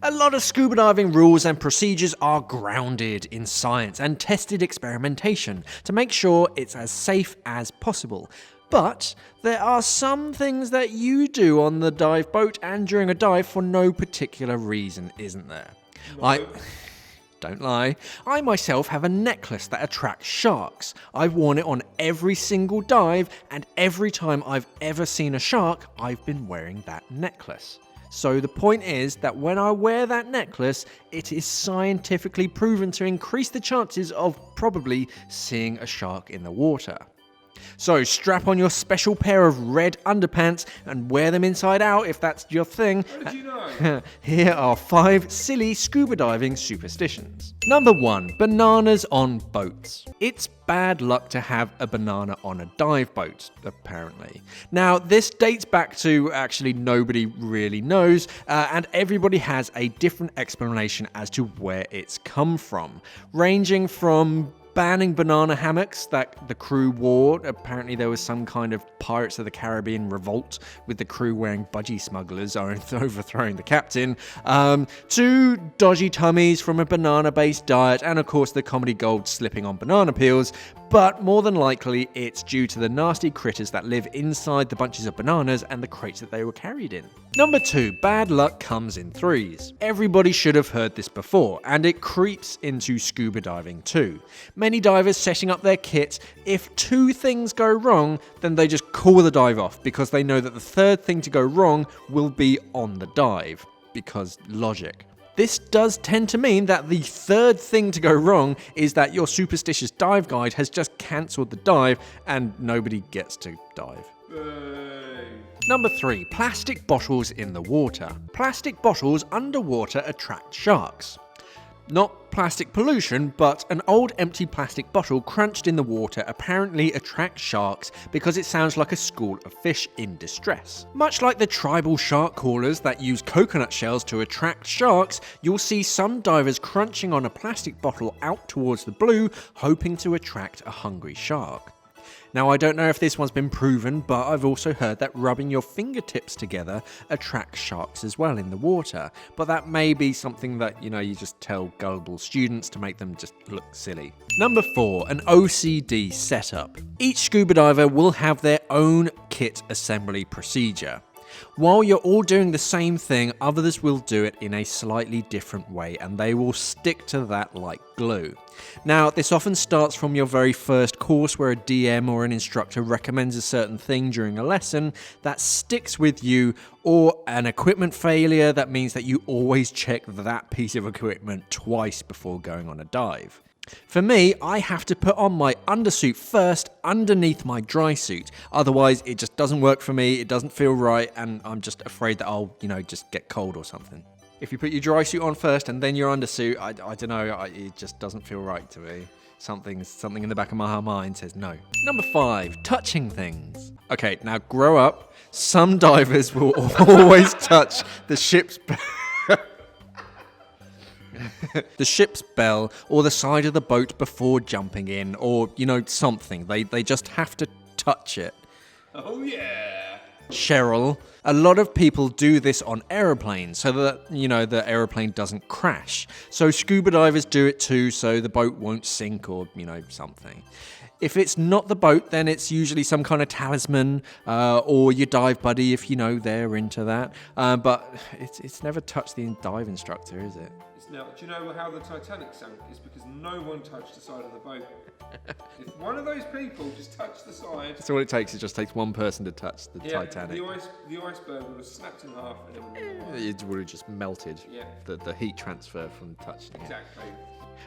A lot of scuba diving rules and procedures are grounded in science and tested experimentation to make sure it's as safe as possible. But there are some things that you do on the dive boat and during a dive for no particular reason, isn't there? No. Don't lie. I myself have a necklace that attracts sharks. I've worn it on every single dive, and every time I've ever seen a shark, I've been wearing that necklace. So the point is that when I wear that necklace, it is scientifically proven to increase the chances of probably seeing a shark in the water. So strap on your special pair of red underpants and wear them inside out if that's your thing. How did you know? Here are 5 silly scuba diving superstitions. Number 1. Bananas on boats. It's bad luck to have a banana on a dive boat, apparently. Now, this dates back to actually nobody really knows, and everybody has a different explanation as to where it's come from, ranging from banning banana hammocks that the crew wore. Apparently there was some kind of Pirates of the Caribbean revolt with the crew wearing budgie smugglers overthrowing the captain, to dodgy tummies from a banana-based diet, and of course the comedy gold slipping on banana peels. But more than likely, it's due to the nasty critters that live inside the bunches of bananas and the crates that they were carried in. Number 2, bad luck comes in threes. Everybody should have heard this before, and it creeps into scuba diving too. Many divers setting up their kit, if 2 things go wrong, then they just call the dive off because they know that the 3rd thing to go wrong will be on the dive, because logic. This does tend to mean that the 3rd thing to go wrong is that your superstitious dive guide has just cancelled the dive and nobody gets to dive. Number 3, plastic bottles in the water. Plastic bottles underwater attract sharks. Not plastic pollution, but an old empty plastic bottle crunched in the water apparently attracts sharks because it sounds like a school of fish in distress. Much like the tribal shark callers that use coconut shells to attract sharks, you'll see some divers crunching on a plastic bottle out towards the blue, hoping to attract a hungry shark. Now, I don't know if this one's been proven, but I've also heard that rubbing your fingertips together attracts sharks as well in the water. But that may be something that, you just tell gullible students to make them just look silly. Number 4, an OCD setup. Each scuba diver will have their own kit assembly procedure. While you're all doing the same thing, others will do it in a slightly different way, and they will stick to that like glue. Now, this often starts from your very first course where a DM or an instructor recommends a certain thing during a lesson that sticks with you, or an equipment failure that means that you always check that piece of equipment twice before going on a dive. For me, I have to put on my undersuit first underneath my dry suit. Otherwise, it just doesn't work for me, it doesn't feel right, and I'm just afraid that I'll, just get cold or something. If you put your dry suit on first and then your undersuit, I don't know, it just doesn't feel right to me. Something in the back of my mind says no. Number 5, touching things. Okay, now grow up. Some divers will always touch the ship's the ship's bell or the side of the boat before jumping in, or, something. They just have to touch it. Oh yeah! Cheryl, a lot of people do this on aeroplanes so that, the aeroplane doesn't crash. So scuba divers do it too, so the boat won't sink or, something. If it's not the boat, then it's usually some kind of talisman or your dive buddy if they're into that. But it's never touched the dive instructor, is it? Now, do you know how the Titanic sank? It's because no one touched the side of the boat. If one of those people just touched the side... That's all it takes. It just takes one person to touch the Titanic. The iceberg would have snapped in half and it would have just melted. Yeah. The heat transfer from touching it. Exactly.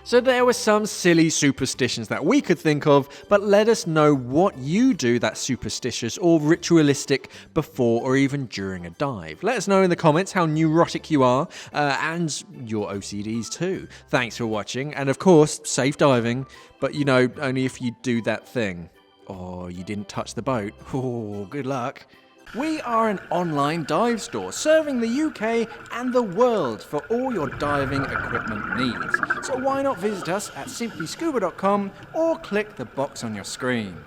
So there were some silly superstitions that we could think of, but let us know what you do that's superstitious or ritualistic before or even during a dive. Let us know in the comments how neurotic you are, and your OCDs too. Thanks for watching, and of course, safe diving, but only if you do that thing. Or you didn't touch the boat. Oh, good luck. We are an online dive store serving the UK and the world for all your diving equipment needs. So why not visit us at simplyscuba.com or click the box on your screen.